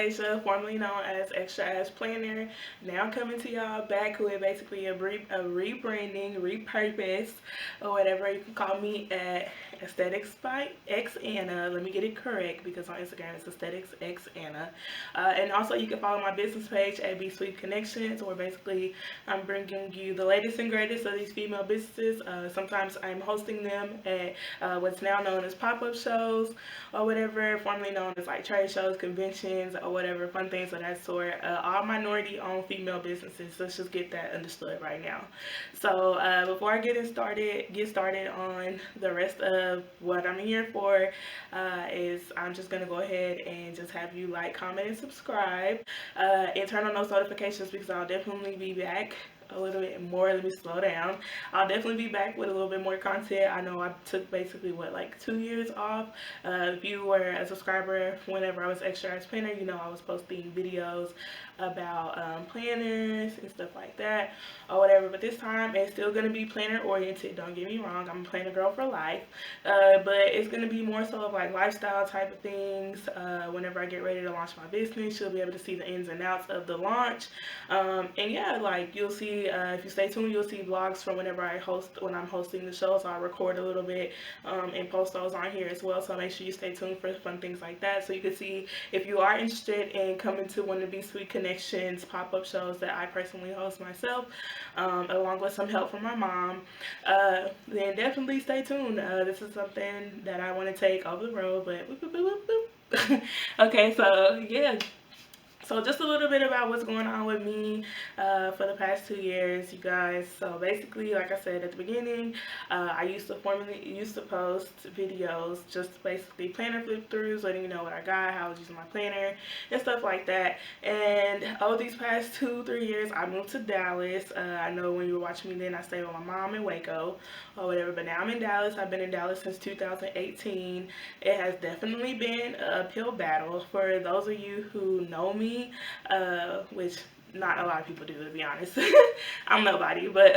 Asia, formerly known as Extra Ass Planner. Now coming to y'all back with basically a rebranding, repurpose, or whatever you can call me at Aesthetics by X Anna. Let me get it correct because on Instagram it's Aesthetics X Anna. And also you can follow my business page at B Sweet Connections, where basically I'm bringing you the latest and greatest of these female businesses. Sometimes I'm hosting them at what's now known as pop-up shows or whatever, formerly known as like trade shows, conventions, or whatever, fun things of that sort. All minority-owned female businesses. Let's just get that understood right now. So before I get started on the rest of what I'm here for, is I'm just gonna go ahead and just have you like, comment, and subscribe, and turn on those notifications because I'll definitely be back a little bit more. Let me slow down. I'll definitely be back with a little bit more content. I know I took basically like 2 years off. If you were a subscriber whenever I was Extra Ass Planner, you know I was posting videos about planners and stuff like that or whatever, but this time it's still going to be planner oriented. Don't get me wrong, I'm a planner girl for life, but it's going to be more so of like lifestyle type of things. Whenever I get ready to launch my business, you'll be able to see the ins and outs of the launch, and yeah, like you'll see, if you stay tuned, you'll see vlogs from when I'm hosting the show. So I record a little bit and post those on here as well, so make sure you stay tuned for fun things like that, so you can see if you are interested in coming to one of these Sweet Connections pop-up shows that I personally host myself, along with some help from my mom, then definitely stay tuned. This is something that I want to take over the road, but whoop, whoop, whoop, whoop. Okay, so yeah. So just a little bit about what's going on with me for the past 2 years, you guys. So basically, like I said at the beginning, I used to post videos, just basically planner flip throughs, letting you know what I got, how I was using my planner, and stuff like that. And over these past 2-3 years, I moved to Dallas. I know when you were watching me then, I stayed with my mom in Waco or whatever, but now I'm in Dallas. I've been in Dallas since 2018. It has definitely been an uphill battle. For those of you who know me, which not a lot of people do, to be honest. I'm nobody, but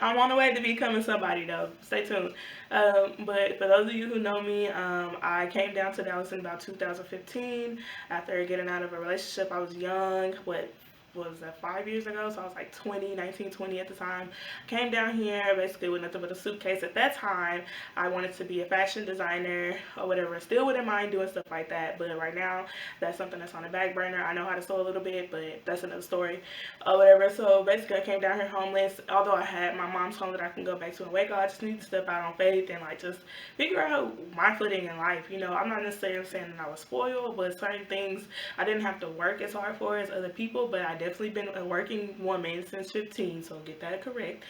I'm on the way to becoming somebody though. Stay tuned. But for those of you who know me, I came down to Dallas in about 2015 after getting out of a relationship. I was young, what was that, 5 years ago? So I was like 19, 20 at the time. Came down here basically with nothing but a suitcase. At that time, I wanted to be a fashion designer or whatever. Still wouldn't mind doing stuff like that, but right now that's something that's on the back burner. I know how to sew a little bit, but that's another story or whatever. So basically I came down here homeless. Although I had my mom's home that I can go back to in Waco, I just need to step out on faith and like just figure out my footing in life. You know, I'm not necessarily saying that I was spoiled, but certain things I didn't have to work as hard for as other people, but I definitely been a working woman since 15, so get that correct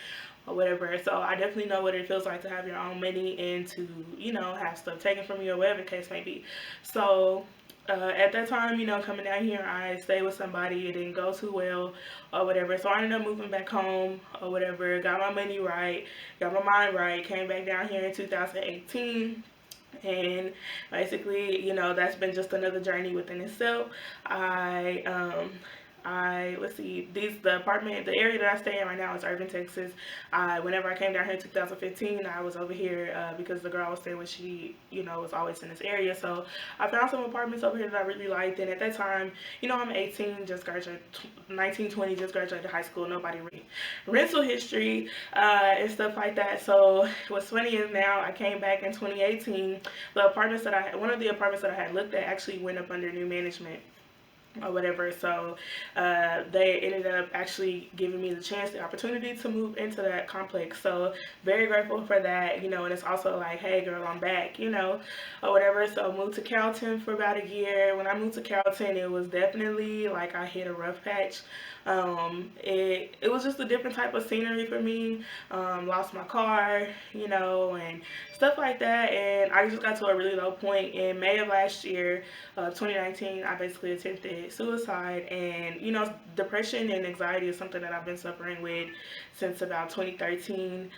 or whatever. So I definitely know what it feels like to have your own money and to, you know, have stuff taken from you or whatever the case may be. So at that time, you know, coming down here, I stayed with somebody. It didn't go too well or whatever. So I ended up moving back home or whatever, got my money right, got my mind right, came back down here in 2018. And basically, you know, that's been just another journey within itself. Let's see, the area that I stay in right now is Irving, Texas. Whenever I came down here in 2015, I was over here because the girl I was staying with, she, you know, was always in this area. So I found some apartments over here that I really liked. And at that time, you know, I'm 18, just graduated, 19, 20, just graduated high school. Nobody rental history and stuff like that. So what's funny is now I came back in 2018. One of the apartments that I had looked at actually went up under new management or whatever, so they ended up actually giving me the opportunity to move into that complex. So very grateful for that, you know. And it's also like, hey girl, I'm back, you know, or whatever. So moved to Carrollton for about a year. When I moved to Carrollton, it was definitely like I hit a rough patch. It was just a different type of scenery for me. Lost my car, you know, and stuff like that. And I just got to a really low point in May of last year, 2019. I basically attempted suicide. And, you know, depression and anxiety is something that I've been suffering with since about 2013.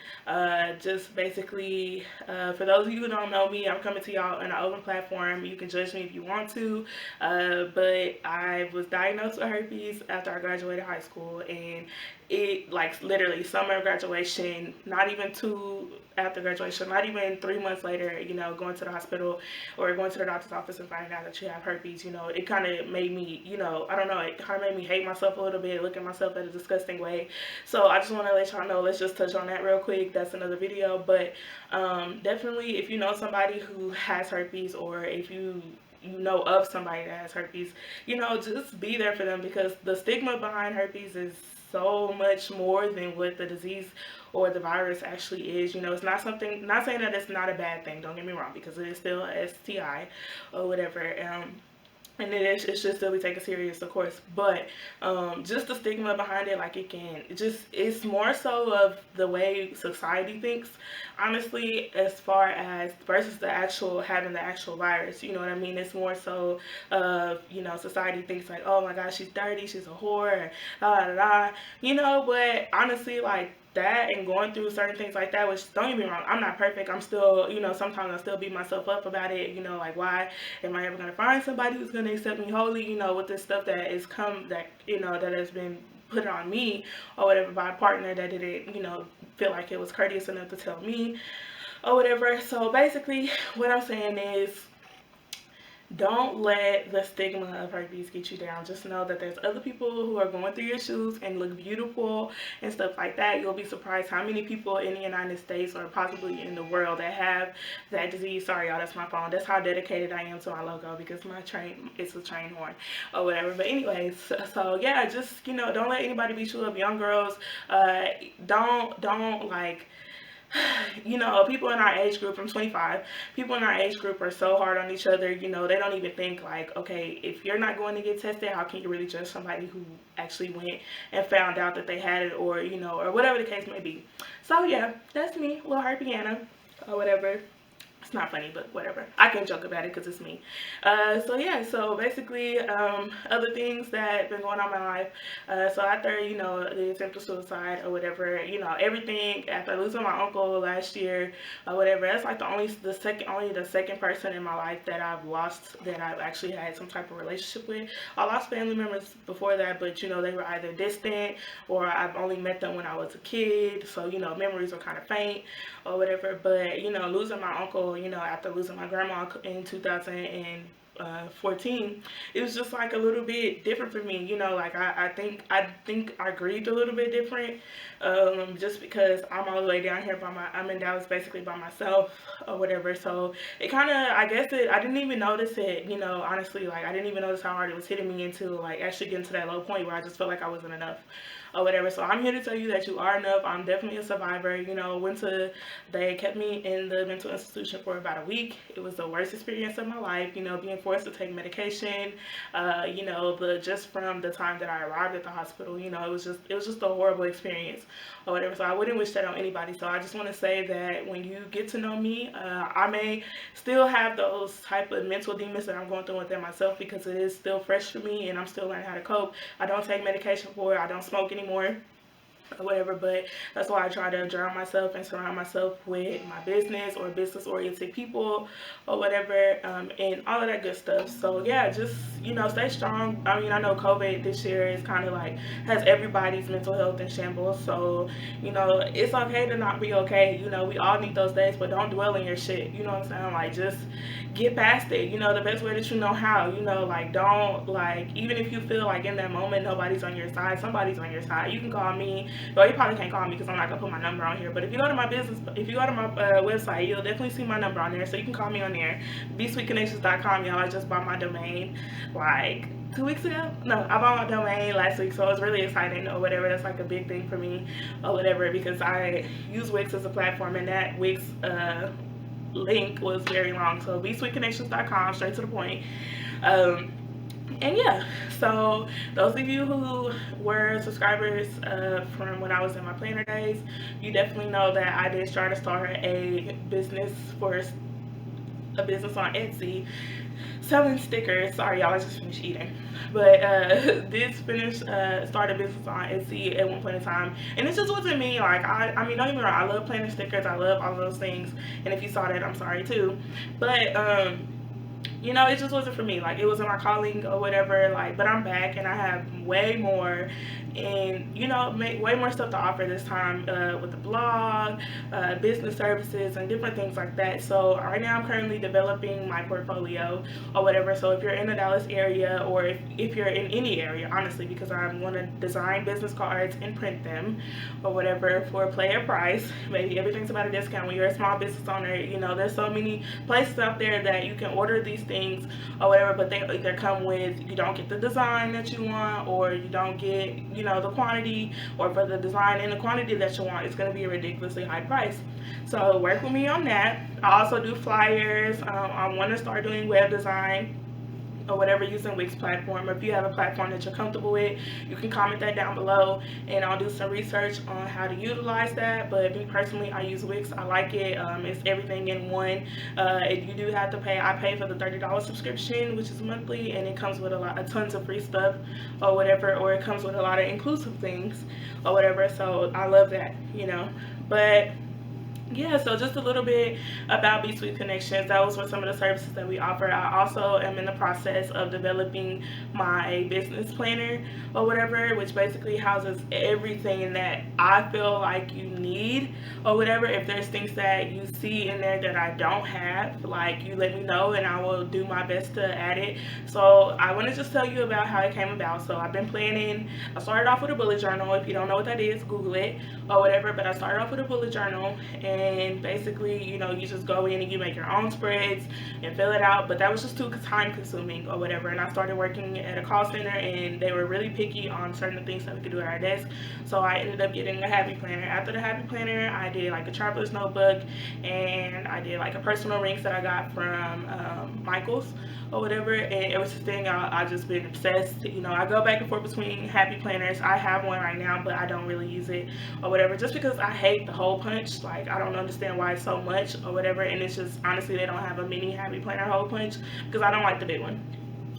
Just basically, for those of you who don't know me, I'm coming to y'all on an open platform. You can judge me if you want to, but I was diagnosed with herpes after I graduated high school, and it, like, literally summer of graduation, not even after graduation, not even 3 months later, you know, going to the hospital or going to the doctor's office and finding out that you have herpes, you know, it kind of made me, you know, I don't know, it kind of made me hate myself a little bit, look at myself in a disgusting way. So I just want to let y'all know, let's just touch on that real quick. That's another video. But definitely, if you know somebody who has herpes, or if you know of somebody that has herpes, you know, just be there for them, because the stigma behind herpes is so much more than what the disease or the virus actually is. You know, it's not something, not saying that it's not a bad thing, don't get me wrong, because it is still a STI or whatever. And it should still be taken serious, of course, but just the stigma behind it, like, it's more so of the way society thinks, honestly, as far as versus the actual having the actual virus. You know what I mean? It's more so of, you know, society thinks like, oh my gosh, she's dirty, she's a whore, da da da, you know. But honestly, like, that and going through certain things like that, which, don't get me wrong, I'm not perfect. I'm still, you know, sometimes I still beat myself up about it, you know, like, why am I ever going to find somebody who's going to accept me wholly, you know, with this stuff that is you know, that has been put on me or whatever by a partner that didn't, you know, feel like it was courteous enough to tell me or whatever. So basically what I'm saying is, don't let the stigma of herpes get you down. Just know that there's other people who are going through your shoes and look beautiful and stuff like that. You'll be surprised how many people in the United States, or possibly in the world, that have that disease. Sorry y'all, that's my phone. That's how dedicated I am to my logo, because my train, it's a train horn or whatever. But anyways, so yeah, just, you know, don't let anybody beat you up. Young girls, don't like, you know, people in our age group, I'm 25, people in our age group are so hard on each other, you know, they don't even think like, okay, if you're not going to get tested, how can you really judge somebody who actually went and found out that they had it, or, you know, or whatever the case may be. So yeah, that's me, little Herpiana, or whatever. It's not funny, but whatever. I can joke about it because it's me. So yeah, so basically, other things that have been going on in my life. So after, you know, the attempted suicide or whatever, you know, everything, after losing my uncle last year or whatever, that's like only the second person in my life that I've lost, that I've actually had some type of relationship with. I lost family members before that, but, you know, they were either distant, or I've only met them when I was a kid. So, you know, memories were kind of faint or whatever. But, you know, losing my uncle, you know, after losing my grandma in 2014, it was just like a little bit different for me, you know. Like, I think I grieved a little bit different, just because I'm all the way down here I'm in Dallas basically by myself or whatever. So it kind of, I guess I didn't even notice it, you know, honestly. Like, I didn't even notice how hard it was hitting me until, like, actually getting to that low point where I just felt like I wasn't enough or whatever. So I'm here to tell you that you are enough. I'm definitely a survivor. You know, they kept me in the mental institution for about a week. It was the worst experience of my life, you know, being forced to take medication, you know, just from the time that I arrived at the hospital, you know, it was just a horrible experience or whatever. So I wouldn't wish that on anybody. So I just want to say that when you get to know me, I may still have those type of mental demons that I'm going through within myself, because it is still fresh for me and I'm still learning how to cope. I don't take medication for it. I don't smoke anymore or whatever, but that's why I try to drown myself and surround myself with my business or business oriented people or whatever, and all of that good stuff. So yeah, just, you know, stay strong. I mean, I know COVID this year is kind of like, has everybody's mental health in shambles, so, you know, it's okay to not be okay. You know, we all need those days, but don't dwell in your shit, you know what I'm saying? Like, just get past it, you know, the best way that you know how, you know. Like, don't, like, even if you feel like in that moment nobody's on your side, somebody's on your side. You can call me. Well, you probably can't call me because I'm not gonna put my number on here, but if you go to my website, you'll definitely see my number on there, so you can call me on there. bsweetconnections.com, y'all. I just bought my domain like 2 weeks ago. No, I bought my domain last week, so it's really exciting or whatever. That's like a big thing for me or whatever, because I use Wix as a platform, and that Wix link was very long. So bsweetconnections.com, straight to the point. And yeah, so those of you who were subscribers from when I was in my planner days, you definitely know that I did try to start a business on Etsy selling stickers. Sorry y'all, I just finished eating. But started a business on Etsy at one point in time, and it just wasn't me. Like, I mean, don't get me wrong, I love planner stickers, I love all of those things, and if you saw that, I'm sorry too. But you know, it just wasn't for me. Like, it wasn't my calling or whatever. Like, but I'm back and I have way more, and you know, make way more stuff to offer this time, with the blog, business services, and different things like that. So right now I'm currently developing my portfolio or whatever. So if you're in the Dallas area, or if you're in any area, honestly, because I'm going to design business cards and print them or whatever for a player price. Maybe everything's about a discount when you're a small business owner. You know, there's so many places out there that you can order these things or whatever, but they either come with, you don't get the design that you want, or you don't get, you know, the quantity, or for the design and the quantity that you want, it's going to be a ridiculously high price. So work with me on that. I also do flyers. I want to start doing web design or whatever using Wix platform. Or if you have a platform that you're comfortable with, you can comment that down below and I'll do some research on how to utilize that. But me personally, I use Wix. I like it. It's everything in one. You do have to pay. I pay for the $30 subscription, which is monthly, and it comes with a tons of free stuff or whatever, or it comes with a lot of inclusive things or whatever. So I love that, you know. But yeah, so just a little bit about B Suite Connections. That was for some of the services that we offer. I also am in the process of developing my business planner or whatever, which basically houses everything that I feel like you need or whatever. If there's things that you see in there that I don't have, like, you let me know and I will do my best to add it. So I want to just tell you about how it came about. So I've been planning. I started off with a bullet journal. If you don't know what that is, Google it or whatever. But I started off with a bullet journal, and basically, you know, you just go in and you make your own spreads and fill it out. But that was just too time consuming or whatever. And I started working at a call center, and they were really picky on certain things that we could do at our desk. So I ended up getting a happy planner. After the happy planner, I did like a traveler's notebook, and I did like a personal rings that I got from Michael's or whatever. And it was the thing, I just been obsessed. You know, I go back and forth between happy planners. I have one right now, but I don't really use it or whatever, just because I hate the hole punch. Like, I don't understand why it's so much or whatever. And it's just, honestly, they don't have a mini happy planner hole punch because I don't like the big one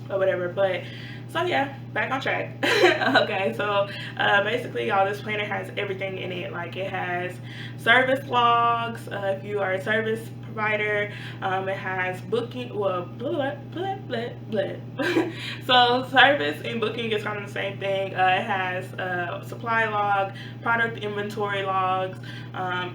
or whatever. But so yeah, back on track. Okay, so basically, y'all, this planner has everything in it. Like, it has service logs, if you are a service provider. It has booking, well, blah, blah, blah, blah. So service and booking is kind of the same thing. It has supply log, product inventory logs,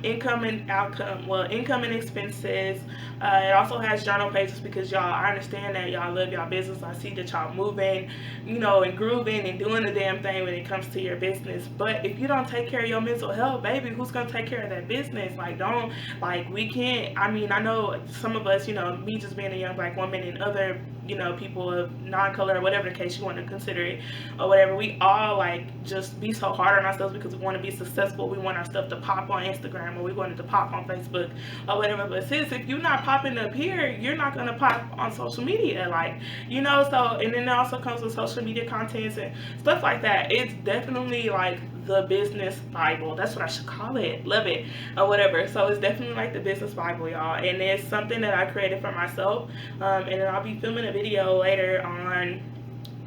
income and outcome, well, income and expenses. It also has journal pages, because y'all, I understand that y'all love y'all business. I see that y'all moving, you know, and grooving and doing the damn thing when it comes to your business. But if you don't take care of your mental health, baby, who's gonna take care of that business? Like, don't, like, we can't, I mean, I know some of us, you know, me just being a young black woman, and other, you know, people of non-color or whatever the case you want to consider it or whatever, we all like just be so hard on ourselves because we want to be successful. We want our stuff to pop on Instagram, or we want it to pop on Facebook or whatever. But sis, if you're not popping up here, you're not gonna pop on social media, like, you know. So, and then it also comes with social media contents and stuff like that. It's definitely like the business Bible. That's what I should call it. Love it or whatever. So it's definitely like the business Bible, y'all. And it's something that I created for myself. And then I'll be filming a video later on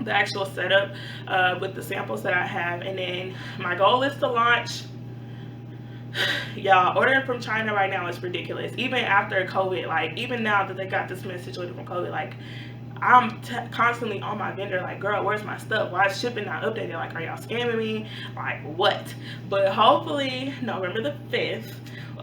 the actual setup with the samples that I have. And then my goal is to launch. Y'all, ordering from China right now is ridiculous. Even after COVID, like, even now that they got this mess situated from COVID, like, I'm constantly on my vendor, like, girl, where's my stuff? Why is shipping not updated? Like, are y'all scamming me? Like, what? But hopefully November the 5th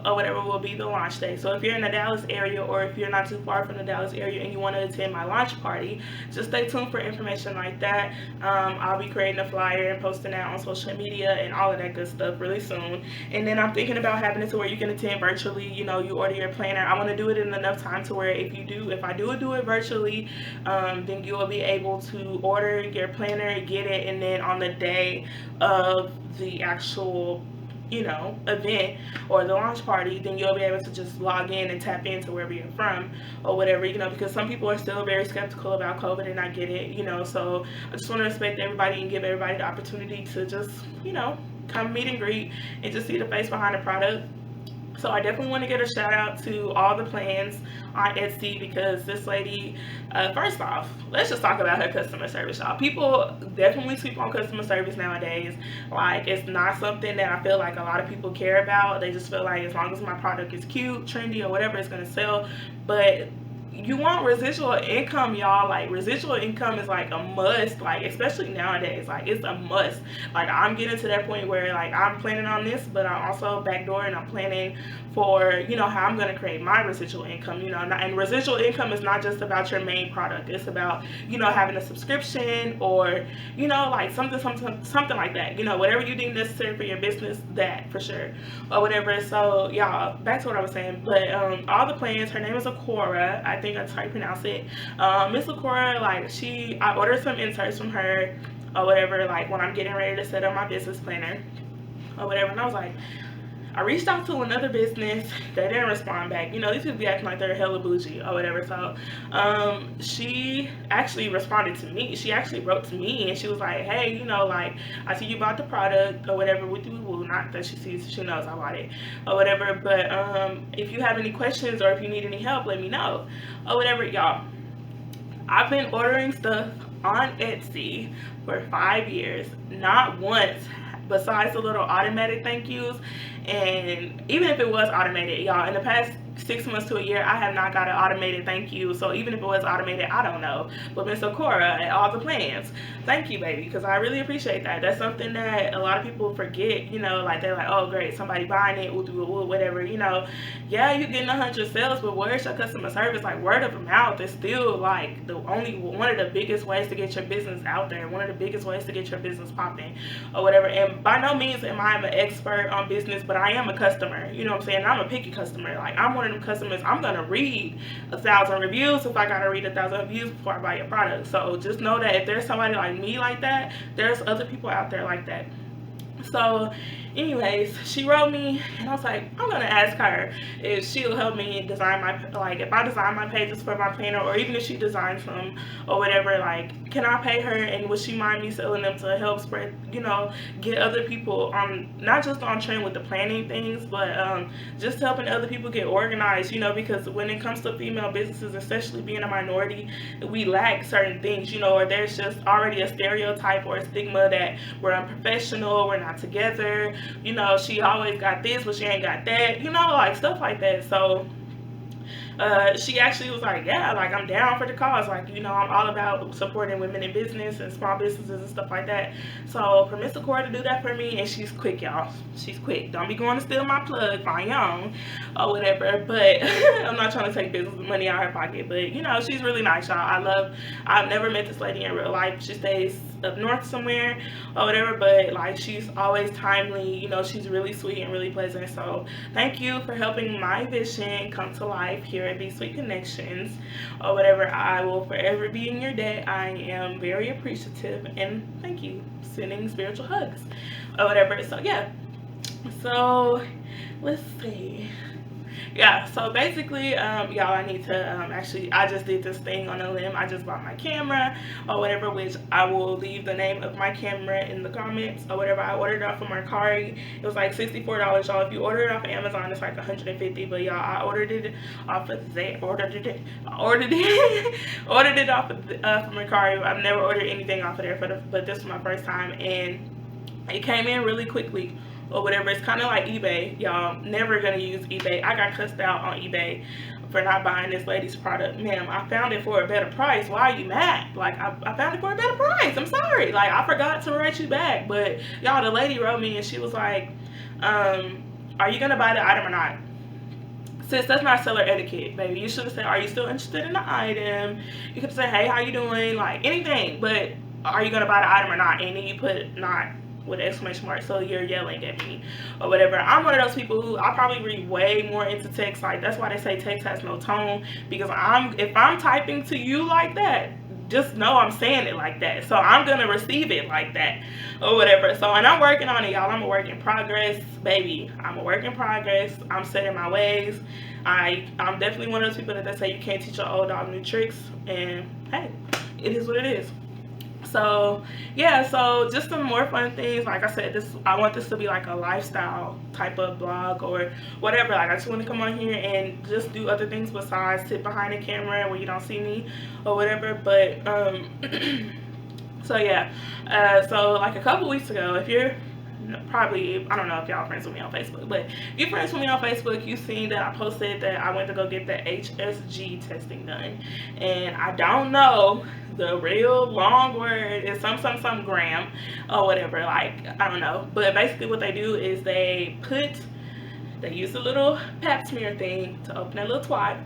or whatever will be the launch day. So if you're in the Dallas area, or if you're not too far from the Dallas area and you want to attend my launch party, just stay tuned for information like that. I'll be creating a flyer and posting that on social media and all of that good stuff really soon. And then I'm thinking about having it to where you can attend virtually. You know, you order your planner. I want to do it in enough time to where if I do it virtually, then you will be able to order your planner, get it, and then on the day of the actual, you know, event or the launch party, then you'll be able to just log in and tap into wherever you're from or whatever, you know, because some people are still very skeptical about COVID, and I get it, you know. So I just want to respect everybody and give everybody the opportunity to just, you know, come meet and greet and just see the face behind the product. So I definitely want to give a shout out to all the plans on Etsy, because this lady, first off, let's just talk about her customer service, y'all. People definitely sleep on customer service nowadays. Like, it's not something that I feel like a lot of people care about. They just feel like as long as my product is cute, trendy, or whatever, it's going to sell. But you want residual income, y'all. Like, residual income is like a must, like, especially nowadays. Like, it's a must. Like, I'm getting to that point where, like, I'm planning on this, but I'm also backdoor, and I'm planning for, you know, how I'm going to create my residual income, you know. And residual income is not just about your main product. It's about, you know, having a subscription, or, you know, like something like that, you know, whatever you deem necessary for your business, that for sure, or whatever. So y'all, back to what I was saying. But all the plans, her name is Akora, I think that's how you pronounce it. Miss Akora, like, I ordered some inserts from her or whatever, like when I'm getting ready to set up my business planner or whatever. And I was like, I reached out to another business. They didn't respond back. You know, these people be acting like they're hella bougie or whatever. So, she actually responded to me. She actually wrote to me, and she was like, hey, you know, like, I see you bought the product or whatever. Not that she sees, she knows I bought it or whatever. But if you have any questions or if you need any help, let me know or whatever. Y'all, I've been ordering stuff on Etsy for 5 years. Not once, besides the little automatic thank yous. And even if it was automated, y'all, in the past 6 months to a year, I have not got an automated thank you. So even if it was automated, I don't know. But Miss Okora and all the plans, thank you, baby, because I really appreciate that. That's something that a lot of people forget, you know, like they're like, oh great, somebody buying it, whatever, you know. Yeah, you're getting 100 sales, but where's your customer service? Like, word of mouth is still like one of the biggest ways to get your business out there, one of the biggest ways to get your business popping or whatever. And by no means am I an expert on business, but I am a customer, you know what I'm saying? I'm a picky customer. Like, I'm one of them customers, I'm gonna read 1,000 reviews if I gotta read 1,000 reviews before I buy your product. So just know that if there's somebody like me like that, there's other people out there like that. So anyways, she wrote me, and I was like, I'm gonna ask her if she'll help me design my, like, if I design my pages for my planner, or even if she designs them or whatever, like, can I pay her, and would she mind me selling them to help spread, you know, get other people on, not just on trend with the planning things, but just helping other people get organized, you know, because when it comes to female businesses, especially being a minority, we lack certain things, you know, or there's just already a stereotype or a stigma that we're unprofessional, we're not together, you know, she always got this but she ain't got that, you know, like stuff like that. So she actually was like, yeah, like, I'm down for the cause, like, you know, I'm all about supporting women in business and small businesses and stuff like that. So for Miss Akora to do that for me, and she's quick, y'all, she's quick, don't be going to steal my plug, find your own or whatever. But I'm not trying to take business money out of her pocket, but you know, she's really nice, y'all. I've never met this lady in real life. She stays up north somewhere or whatever, but like, she's always timely, you know, she's really sweet and really pleasant. So thank you for helping my vision come to life here at These Sweet Connections or whatever. I will forever be in your debt. I am very appreciative, and thank you. Sending spiritual hugs or whatever. So yeah, so let's see. Yeah, so basically, y'all, I need to, actually, I just did this thing on a limb. I just bought my camera or whatever, which I will leave the name of my camera in the comments or whatever. I ordered it off of Mercari. It was like $64, y'all. If you order it off of Amazon, it's like $150. But y'all, I ordered it off of ordered it off of Mercari. I've never ordered anything off of there, but this was my first time, and it came in really quickly or whatever. It's kind of like eBay, y'all. Never gonna use eBay. I got cussed out on eBay for not buying this lady's product. Ma'am, I found it for a better price. Why are you mad? Like, I found it for a better price. I'm sorry. Like, I forgot to write you back. But y'all, the lady wrote me, and she was like, are you gonna buy the item or not? Sis, that's not seller etiquette, baby. You should have said, are you still interested in the item? You could say, hey, how you doing? Like, anything. But are you gonna buy the item or not? And then you put not with an exclamation mark, so you're yelling at me or whatever. I'm one of those people who, I probably read way more into text. Like, that's why they say text has no tone, because if I'm typing to you like that, just know I'm saying it like that. So I'm gonna receive it like that or whatever. So, and I'm working on it, y'all. I'm a work in progress, baby. I'm a work in progress. I'm setting my ways. I'm definitely one of those people that say you can't teach your old dog new tricks, and hey, it is what it is. So yeah, so just some more fun things. Like I said, I want this to be like a lifestyle type of blog or whatever. Like, I just want to come on here and just do other things besides sit behind the camera where you don't see me or whatever. But so yeah, so like a couple weeks ago, if you're probably, I don't know if y'all friends with me on Facebook, but if you're friends with me on Facebook, you've seen that I posted that I went to go get the HSG testing done. And I don't know the real long word, is some gram or whatever, like, I don't know. But basically what they do is they use a little pap smear thing to open that little twat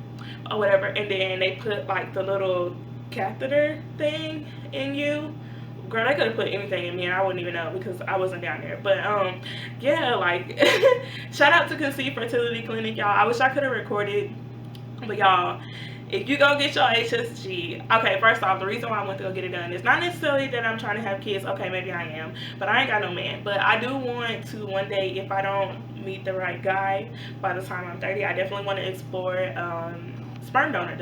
or whatever, and then they put like the little catheter thing in you. Girl, they could have put anything in me and I wouldn't even know because I wasn't down there. But yeah, like shout out to Conceive Fertility Clinic, y'all. I wish I could have recorded, but y'all, if you go get your HSG, okay, first off, the reason why I went to go get it done is not necessarily that I'm trying to have kids. Okay, maybe I am, but I ain't got no man. But I do want to one day, if I don't meet the right guy by the time I'm 30, I definitely want to explore the sperm donor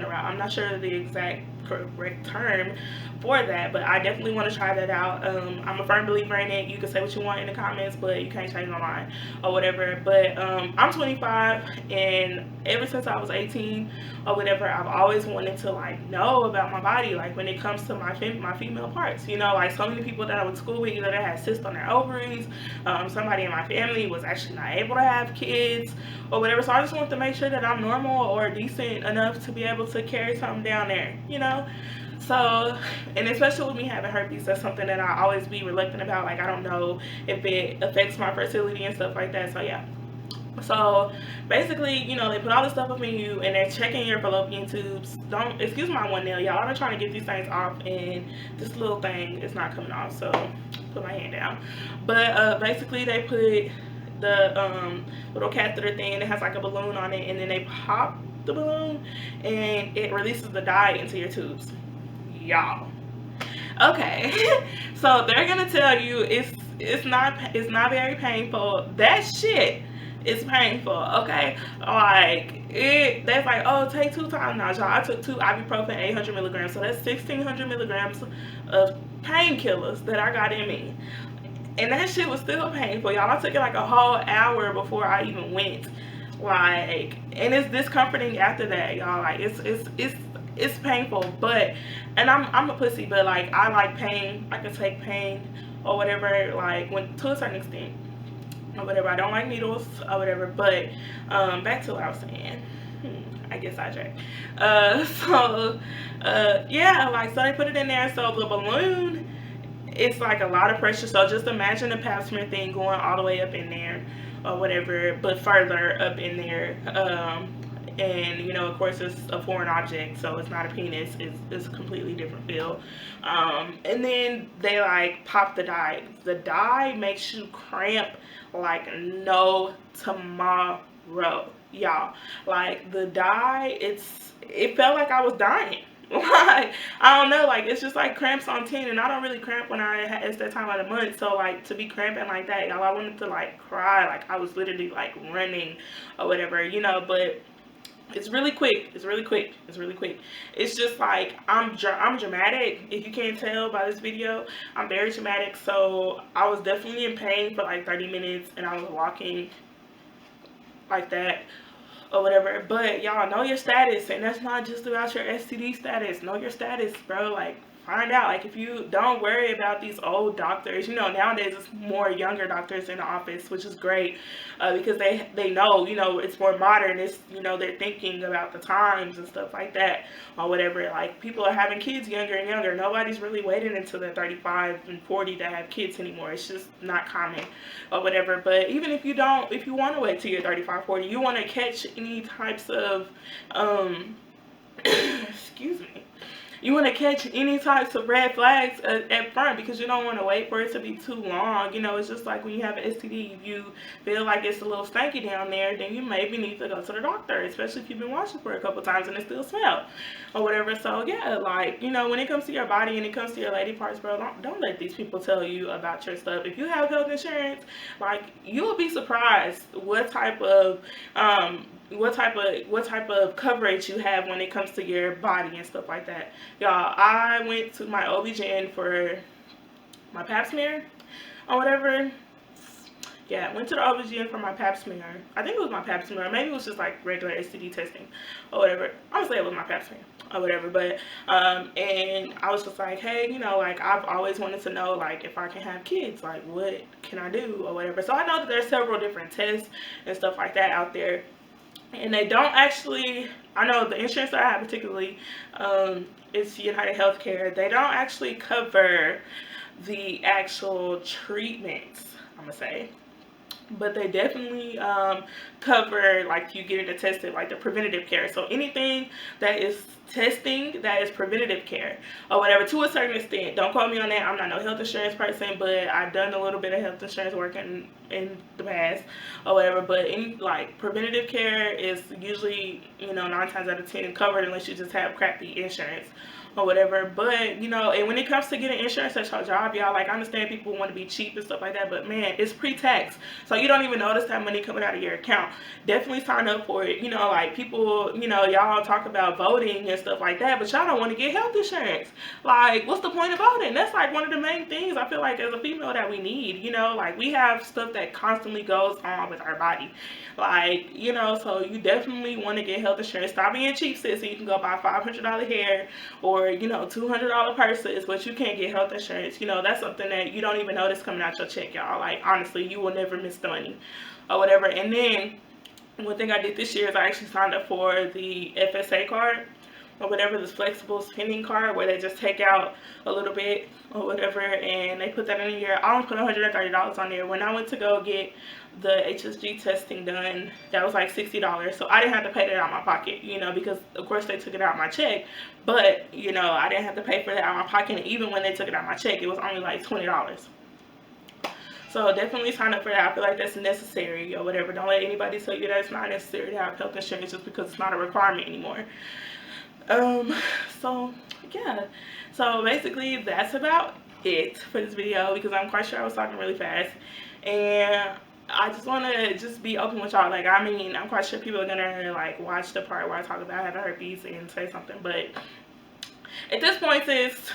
route. I'm not sure the exact correct term for that, but I definitely want to try that out. I'm a firm believer in it. You can say what you want in the comments, but you can't change my mind or whatever. But I'm 25, and ever since I was 18 or whatever, I've always wanted to like know about my body, like when it comes to my female parts. You know, like so many people that I went to school with, either they had cysts on their ovaries, somebody in my family was actually not able to have kids or whatever. So I just want to make sure that I'm normal or decent enough to be able to carry something down there, you know. So, and especially with me having herpes, that's something that I always be reluctant about. Like, I don't know if it affects my fertility and stuff like that. So yeah. So basically, you know, they put all this stuff up in you and they're checking your fallopian tubes. Don't, excuse my one nail, y'all. I've been trying to get these things off and this little thing is not coming off. So put my hand down. But basically they put the little catheter thing. It has like a balloon on it, and then they pop the balloon and it releases the dye into your tubes. Y'all, okay. So they're gonna tell you it's not very painful. That shit is painful, okay? Like it, that's like, oh, take 2 Tylenol, y'all. I took 2 ibuprofen 800 milligrams, so that's 1600 milligrams of painkillers that I got in me, and that shit was still painful, y'all. I took it like a whole hour before I even went, like, and it's discomforting after that, y'all. Like it's painful, but, and I'm a pussy, but like I like pain. I can take pain or whatever, like when to a certain extent or whatever. I don't like needles or whatever. But back to what I was saying. I guess I drank. Yeah, like, so they put it in there. So the balloon, it's like a lot of pressure. So just imagine the pap smear thing going all the way up in there or whatever, but further up in there. And you know, of course, it's a foreign object, so it's not a penis. It's a completely different feel. And then they like pop the dye. The dye makes you cramp like no tomorrow, y'all. Like the dye, it felt like I was dying. Like, I don't know, like it's just like cramps on 10, and I don't really cramp when it's that time of the month. So like to be cramping like that, y'all, I wanted to like cry. Like I was literally like running or whatever, you know. But it's really quick. It's really quick. It's just like I'm dramatic. If you can't tell by this video, I'm very dramatic. So I was definitely in pain for like 30 minutes, and I was walking like that or whatever. But y'all, know your status, and that's not just about your STD status. Know your status, bro. Like, find out. Like, if you don't worry about these old doctors, you know, nowadays it's more younger doctors in the office, which is great, because they know, you know, it's more modern. It's, you know, they're thinking about the times and stuff like that or whatever. Like, people are having kids younger and younger. Nobody's really waiting until they're 35 and 40 to have kids anymore. It's just not common or whatever. But even if you don't, if you want to wait till you're 35, 40, you want to catch any types of excuse me, you want to catch any types of red flags at front, because you don't want to wait for it to be too long. You know, it's just like when you have an STD, if you feel like it's a little stanky down there, then you maybe need to go to the doctor, especially if you've been washing for a couple times and it still smells or whatever. So yeah, like, you know, when it comes to your body and it comes to your lady parts, bro, don't let these people tell you about your stuff. If you have health insurance, like, you'll be surprised what type of coverage you have when it comes to your body and stuff like that. Y'all, I went to my OB-GYN for my pap smear or whatever. Yeah, went to the OBGYN for my pap smear. I think it was my pap smear. Maybe it was just like regular STD testing or whatever. I would say it was my pap smear or whatever. But and I was just like, hey, you know, like I've always wanted to know like if I can have kids, like what can I do or whatever. So I know that there's several different tests and stuff like that out there. And they don't actually, I know the insurance that I have particularly, it's United Healthcare. They don't actually cover the actual treatments, I'm gonna say, but they definitely cover like you getting it tested, like the preventative care. So anything that is testing, that is preventative care or whatever, to a certain extent. Don't quote me on that. I'm not no health insurance person, but I've done a little bit of health insurance work in the past or whatever. But any like preventative care is usually, you know, 9 times out of 10 covered unless you just have crappy insurance or whatever. But you know, and when it comes to getting insurance at your job, y'all, like I understand people want to be cheap and stuff like that, but man, it's pre-tax, so you don't even notice that money coming out of your account. Definitely sign up for it. You know, like people, you know, y'all talk about voting and stuff like that, but y'all don't want to get health insurance. Like, what's the point of voting? That's like one of the main things I feel like as a female that we need. You know, like we have stuff that constantly goes on with our body, like, you know, so you definitely want to get health insurance. Stop being cheap, sis, so you can go buy $500 hair or, you know, $200 purses, but you can't get health insurance. You know, that's something that you don't even notice coming out your check, y'all. Like, honestly, you will never miss the money or whatever. And then one thing I did this year is I actually signed up for the FSA card or whatever, this flexible spending card, where they just take out a little bit or whatever and they put that in a year. I only put $130 on there. When I went to go get the HSG testing done, that was like $60, so I didn't have to pay that out of my pocket, you know, because of course they took it out of my check, but you know, I didn't have to pay for that out of my pocket. And even when they took it out of my check, it was only like $20. So definitely sign up for that. I feel like that's necessary or whatever. Don't let anybody tell you that it's not necessary to have health insurance just because it's not a requirement anymore. So yeah, so basically that's about it for this video, because I'm quite sure I was talking really fast, and I just want to just be open with y'all. Like, I mean, I'm quite sure people are gonna like watch the part where I talk about having herpes and say something, but at this point, sis,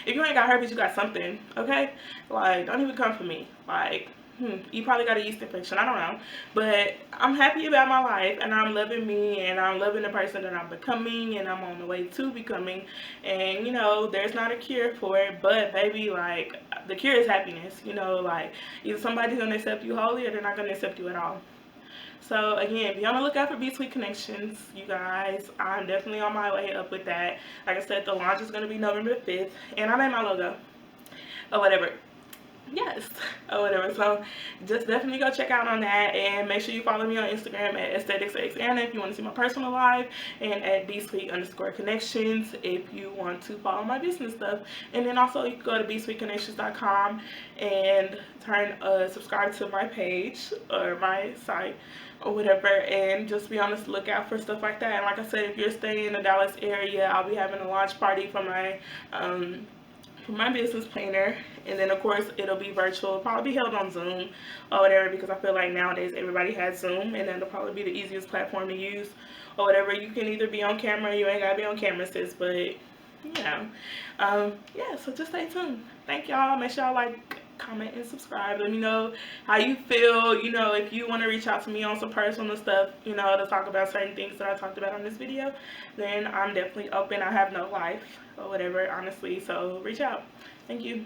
if you ain't got herpes, you got something, okay? Like, don't even come for me. Like, you probably got a yeast infection, I don't know. But I'm happy about my life, and I'm loving me, and I'm loving the person that I'm becoming, and I'm on the way to becoming. And, you know, there's not a cure for it, but, baby, like, the cure is happiness. You know, like, either somebody's going to accept you wholly, or they're not going to accept you at all. So again, be on the lookout for B-Sweet Connections, you guys. I'm definitely on my way up with that. Like I said, the launch is going to be November 5th, and I made my logo or whatever. Yes, or whatever. So just definitely go check out on that, and make sure you follow me on Instagram at aestheticsxanna if you want to see my personal life, and at bsweet_connections if you want to follow my business stuff. And then also you can go to bsweetconnections.com and subscribe to my page or my site or whatever, and just be on the lookout for stuff like that. And like I said, if you're staying in the Dallas area, I'll be having a launch party for my business planner, and then of course it'll be virtual. It'll probably be held on Zoom or whatever, because I feel like nowadays everybody has Zoom, and that'll probably be the easiest platform to use or whatever. You can either be on camera or you ain't gotta be on camera, sis, but you know, yeah, so just stay tuned. Thank y'all. Make sure y'all like, comment, and subscribe. Let me know how you feel. You know, if you want to reach out to me on some personal stuff, you know, to talk about certain things that I talked about on this video, then I'm definitely open. I have no life or whatever, honestly, so reach out. Thank you.